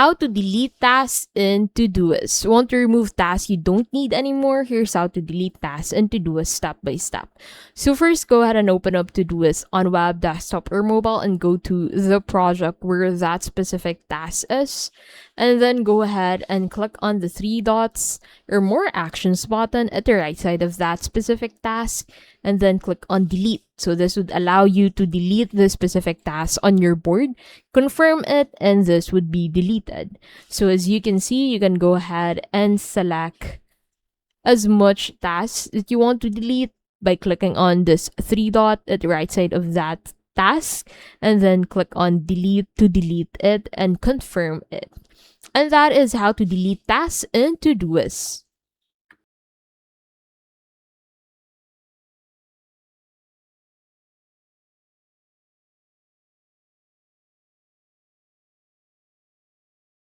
How to delete tasks in Todoist. Want to remove tasks you don't need anymore? Here's how to delete tasks in Todoist step by step. So first, go ahead and open up Todoist on web, desktop, or mobile and go to the project where that specific task is. And then go ahead and click on the three dots or more actions button at the right side of that specific task. And then click on delete. So this would allow you to delete the specific task on your board, confirm it, and this would be deleted. So as you can see, you can go ahead and select as much tasks that you want to delete by clicking on this three dot at the right side of that task, and then click on delete to delete it and confirm it. And that is how to delete tasks in Todoist.